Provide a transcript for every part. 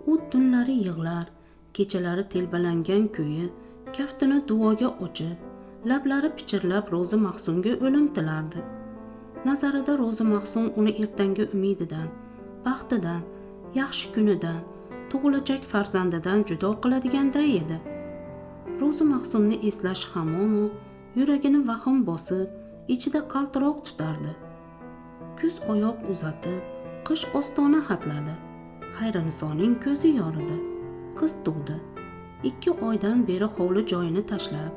U tunlari yig'lar, kechalari telbalangan ko'yi kaftini duoga ochib, lablari pichirlab Ro'zi Mahsumga o'lim tilardi. Nazarida Ro'zi Mahsum uni ertangi umididan, baxtidan, yaxshi kunidan, tug'ilajak farzandidan judo qiladiganday edi. Ro'zi Mahsumni eslash hamon yuragini vahm bosib, ichida qaltiroq tutardi. Kuz oyoq uzatib, qish ostona xatladi. Xayrinisoning ko'zi yoridi. Qiz tug'di. 2 oydan beri hovli joyini tashlab,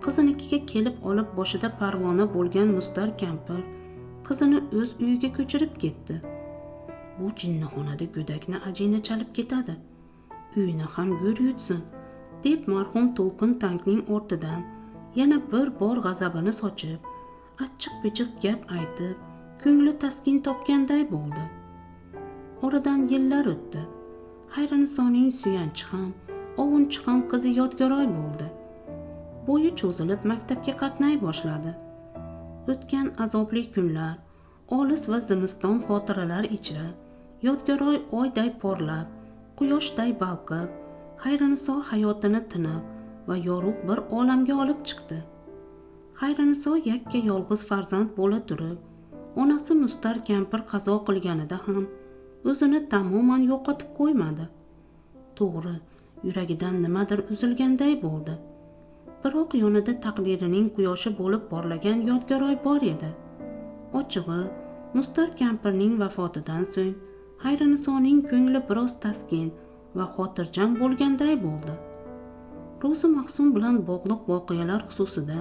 qizinikiga kelib olib boshida parvona bo'lgan Mustar kampir qizini o'z uyiga ko'chirib ketdi. Bu jinnixonada go'dakni ajina chalib ketadi. Uyini ham go'r yutsin, deb marhum To'lqin tankning ortidan yana bir bor g'azabini sochib, achchiq-pichiq gap aytib, ko'ngli taskin topganday bo'ldi. Oradan yillar o'tdi. Xayrinisoning suyanchi ham, ovunchi ham qizi yodgoroy bo'ldi. Bo'yi cho'zilib maktabga qatnay boshladi. O'tgan azobli kunlar, olis va zimiston xotiralar ichra, yodgoroy oyday porlab, quyoshday balqib, Xayriniso hayotini tiniq va yorug' bir olamga olib chiqdi. Xayriniso yakka yolg'iz farzand bo'la turib, onasi Mustar kampir qazo qilganida ham o'zini tamoman yo'qotib qo'ymadi. To'g'ri, yuragidan nimadir uzilganday bo'ldi. Biroq yonida taqdirining quyoshi bo'lib porlagan yodgoroy bor edi. Ochig'i, Mustar kampirning vafotidan so'ng Xayrinisoning ko'ngli biroz taskin va xotirjam bo'lganday bo'ldi. Ro'zi Mahsum bilan bog'liq voqealar xususida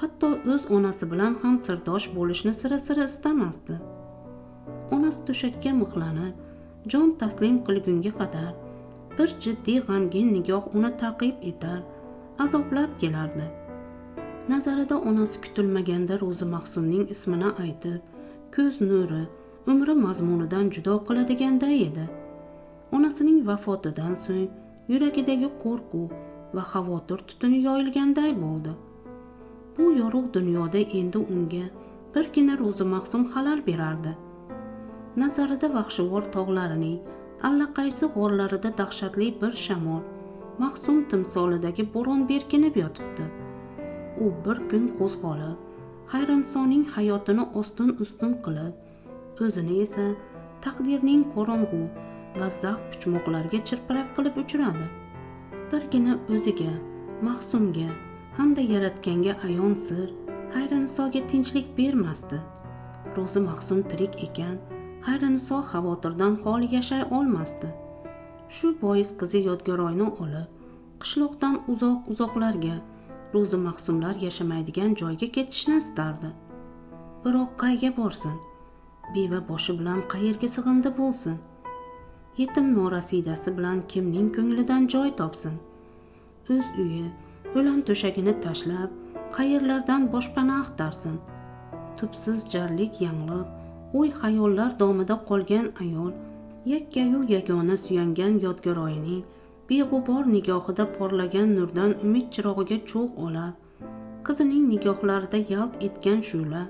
hatto o'z onasi bilan ham sirdosh bo'lishni sira-sira istamasdi. Onasi to'shakka mixlanib, jon taslim qilgunga qadar bir jiddiy g'amgin nigoh uni ta'qib etar, azoblab kelardi. Nazarida onasi kutilmaganda Ro'zi Mahsumning ismini aytib, ko'z nuri, umri mazmunidan judo qiladiganday edi. Onasining vafotidan so'ng yuragidagi qo'rquv va xavotir tutuni yoyilganday bo'ldi. Bu yorug' dunyoda endi unga birgina Ro'zi Mahsum xalal berardi. Nazarida vahshivor tog'larining allaqaysi g'orlarida dahshatli bir shamol, Mahsum timsolidagi bo'ron berkinib yotibdi. U bir kun qo'zg'olib, Xayrinisoning hayotini ostin-ustun qilib, o'zini esa taqdirning qorong'u va zax puchmoqlarga chirpirak qilib uchradi. Birgina o'ziga, Mahsumga hamda yaratganga ayon sir Xayrinisoga tinchlik bermasdi. Ro'zi Mahsum tirik ekan, Xayriniso xavotirdan xoli yashay olmasdi. Shu bois qizi yodgoroyni olib, qishloqdan uzoq-uzoqlarga, Ro'zi Mahsumlar yashamaydigan joyga ketishni istardi. Biroq qayga borsin? Beva boshi bilan qayerga sig'indi bo'lsin? Yetim norasidasi bilan kimning ko'nglidan joy topsin? O'z uyi, o'lan to'shagini tashlab, qayerlardan boshpana axtarsin? Tubsiz jarlik yangliq, o'y-xayollar domida qolgan ayol yakkayu yagona suyangan yodgoroyining beg'ubor nigohida porlagan nurdan umid chirog'iga cho'g' olab, qizining nigohlarida yalt etgan shu'la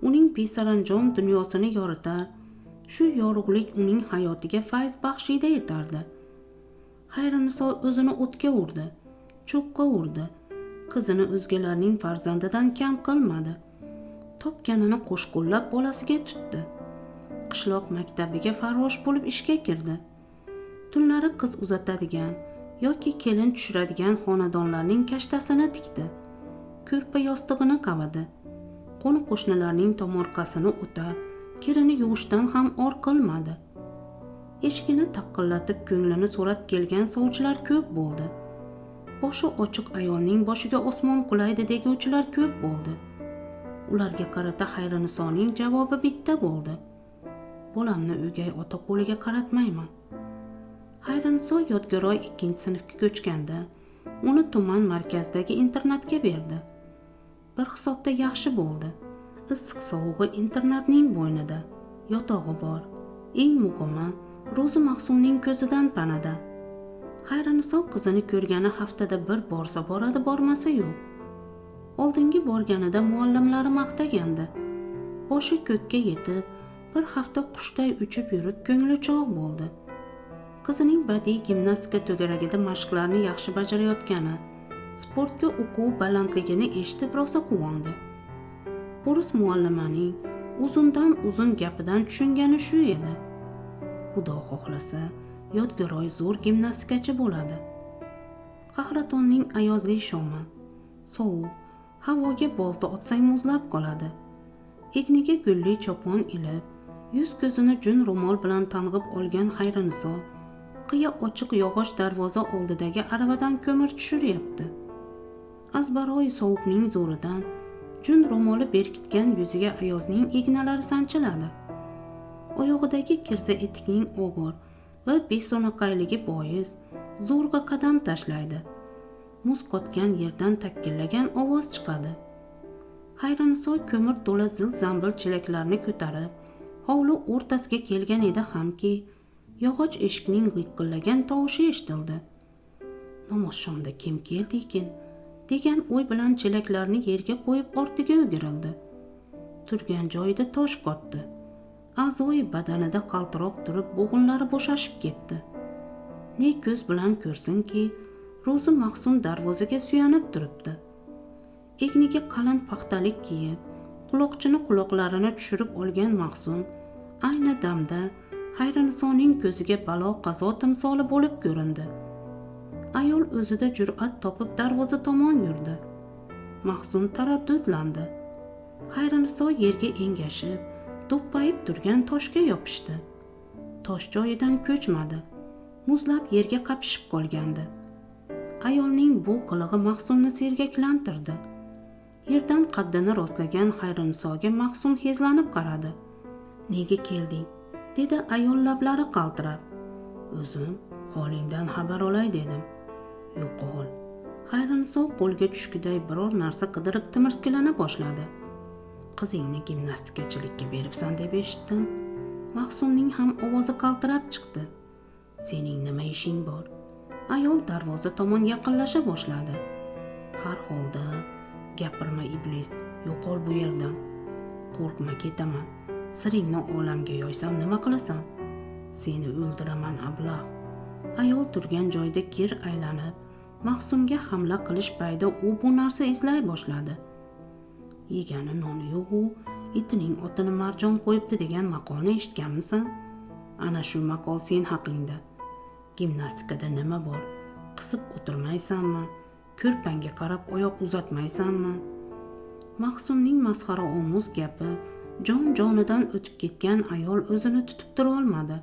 uning besaranjom dunyosini yoritar, shu yorug'lik uning hayotiga fayz baxshida etardi. Xayriniso o'zini o'tga urdi, cho'qqa urdi, qizini o'zgalarning farzandidan kam qilmadi. Topganini qo'shqo'llab bolasiga tutdi. Qishloq maktabiga farrosh bo'lib ishga kirdi. Tunlari qiz uzatadigan yoki kelin tushiradigan xonadonlarning kashtasini tikdi. Ko'rpa yostig'ini qavadi. Qo'ni-qo'shnilarning tomorqasini o'tab, kirini yuvishdan ham or qilmadi. Eshigini taqillatib ko'nglini so'rab kelgan sovchilar ko'p bo'ldi. Boshi ochiq ayolning boshiga osmon qulaydi deguvchilar ko'p bo'ldi. Ularga qarata Xayrinisoning javobi bitta bo'ldi. Bolamni o'gay ota qo'liga qaratmayman. Xayriniso yodgoroy 2-sinfga ko'chganda uni tuman markazdagi internatga berdi. Bir hisobda yaxshi bo'ldi. Issiq sovug'i internatning bo'ynida, yotog'i bor. Eng muhimi, Ro'zi Mahsumning ko'zidan panada. Xayriniso qizini ko'rgani haftada bir borsa boradi, bormasa yo'q. Oldingi borganida muallimlari maqtagandi. Boshi ko'kka yetib, bir hafta qushday uchib yurib ko'ngli chog' bo'ldi. qizining badiiy gimnastika to'garagida mashqlarni yaxshi bajarayotgani, sportga o'quv balandligini eshitib rosa quvondi. O'ris muallimaning uzundan uzun gapidan tushungani shu edi. Xudo xohlasa, yodgoroy zo'r gimnastikachi bo'ladi. Qahratonning ayozli shomi, sovuq, havoga bolta otsang muzlab qoladi. Egniga gulli chopon ilib, yuz-ko'zini jun ro'mol bilan tang'ib olgan Xayriniso qiya ochiq yog'och darvoza oldidagi aravadan ko'mir tushiryapti. Azbaroy sovuqning zo'ridan jun ro'moli berkitgan yuziga ayozning ignalari sanchiladi. Oyog'idagi kirza etikning og'ir va besonaqayligi bois zo'rg'a qadam tashlaydi. Muz qotgan yerdan takkillagan ovoz chiqadi. Xayriniso ko'mir to'la zil-zambil chelaklarni ko'tarib, hovli o'rtasiga kelgan edi hamki, yog'och eshikning g'iyqillagan tovushi eshitildi. Namoz shomda kim keldi ekan, degan o'y bilan chelaklarni yerga qo'yib ortiga o'girildi. Turgan joyida tosh qotdi. A'zoyi badanida qaltiroq turib bo'g'inlari bo'shashib ketdi. Ne ko'z bilan ko'rsinki, Ro'zi Mahsum darvozaga suyanib turibdi. Egniga qalin paxtalik kiyib, quloqchini quloqlarini tushirib olgan Mahsum ayni damda Xayrinisoning ko'ziga balo qazo timsoli bo'lib ko'rindi. Ayol o'zida jur'at topib darvoza tomon yurdi. Mahsum taraddudlandi. Xayriniso yerga engashib, do'ppayib turgan toshga yopishdi. Tosh joyidan ko'chmadi. Muzlab yerga qapishib qolgandi. Ayolning bu qilig'i Mahsumni sergaklantirdi. Yerdan qaddini rostlagan Xayrinisoga Mahsum hezlanib qaradi. "Nega kelding?" dedi ayol lablari qaltirab. "O'zim holingdan xabar olay dedim." "Yo'qol." Xayriniso qo'lga tushguday biror narsa qidirib timirskilana boshladi. "Qizingni gimnastikachilikka beribsan deb eshitdim." Mahsumning ham ovozi qaltirab chiqdi. "Sening nima ishing bor?" Ayol darvoza tomon yaqinlasha boshladi. "Har holda gapirma iblis, yo'qol bu yerdan." "Qo'rqma, ketaman. Siringni olamga yoysam nima qilasan?" "Seni o'ldiraman, ablah." Ayol turgan joyda kir aylanib, Mahsumga hamla qilish payda u bu narsa eslay boshladi. "Yegani noni yo'q-u, itining otini marjon qo'yibdi" degan maqolni eshitganmisan? Ana shu maqol sen haqingda. Gimnastikada nima bor? Qisib o'tirmaysanmi? Ko'rpangga qarab oyoq uzatmaysanmi? Mahsumning masxara omuz gapi jon-jonidan o'tib ketgan ayol o'zini tutib tura olmadi.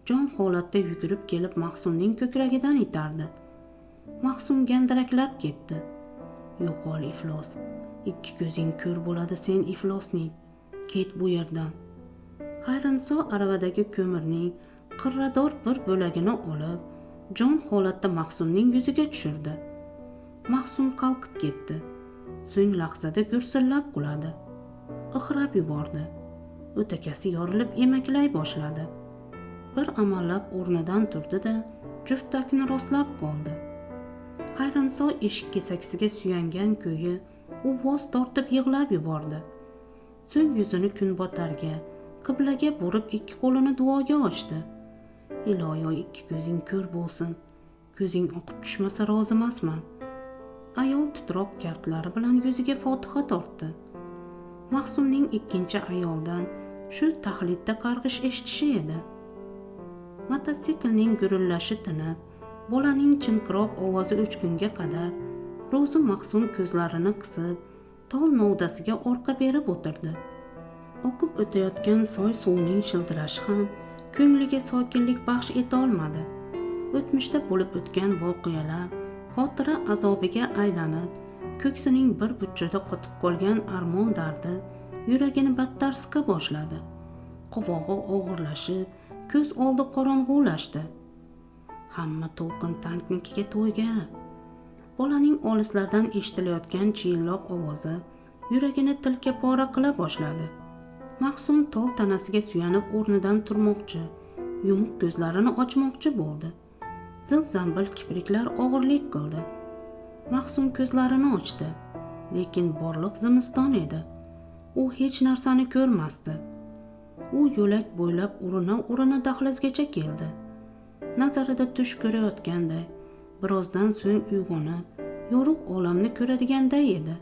Jon holatda yugurib kelib Mahsumning ko'kragidan itardi. Mahsum gandiraklab ketdi. "Yo'qol iflos. Ikki ko'zing ko'r bo'ladi sen iflosning. Ket bu yerdan." Xayriniso aravadagi ko'mirning qirrador bir bo'lagini olib, jon holatda Mahsumning yuziga tushirdi. Mahsum qalqib ketdi. So'ng lahzada gursillab quladi. Ixrab yubordi. O'takasi yorilib emaklay boshladi. Bir amallab o'rnidan turdi-da, juftakni rostlab qoldi. Xayriniso eshik kesaksiga suyangan ko'yi u voz tortib yig'lab yubordi. So'ng yuzini kunbotarga, qiblaga burib ikki qo'lini duoga ochdi. "Iloyo ikki ko'zing ko'r bo'lsin. Ko'zing oqib tushmasa rozimasman." Ayol titroq kaftlari bilan yuziga fotiha tortdi. Mahsumning ikkinchi ayoldan shu tahlidda qarg'ish eshitishi edi. Mototsiklning gurillashi tinib, bolaning chinqiroq ovozi o'chgunga qadar Ro'zi Mahsum ko'zlarini qisib, tol novdasiga orqa berib o'tirdi. Oqib o'tayotgan soy suvining shildirashi ham ko'ngliga sokinlik baxsh eta olmadi. O'tmishda bo'lib o'tgan voqealar xotira azobiga aylanib, ko'ksining bir burchida qotib qolgan armon dardi yuragini battar siqa boshladi. Qovog'i og'irlashib, ko'z oldi qorong'ulashdi. Hamma to'lqin tanknikiga to'yga. Bolaning olislardan eshitilayotgan chiyilloq ovozi yuragini tilka pora qila boshladi. Mahsum tol tanasiga suyanib o'rnidan turmoqchi, yumuq ko'zlarini ochmoqchi bo'ldi. Zil-zambil kipriklar og'irlik qildi. Mahsum ko'zlarini ochdi, lekin borliq zimiston edi. U hech narsani ko'rmasdi. U yo'lak bo'ylab urina-urina dahlizgacha keldi. nazarida tush ko'rayotganday, birozdan so'ng uyg'onib, yorug' olamni ko'radiganday edi.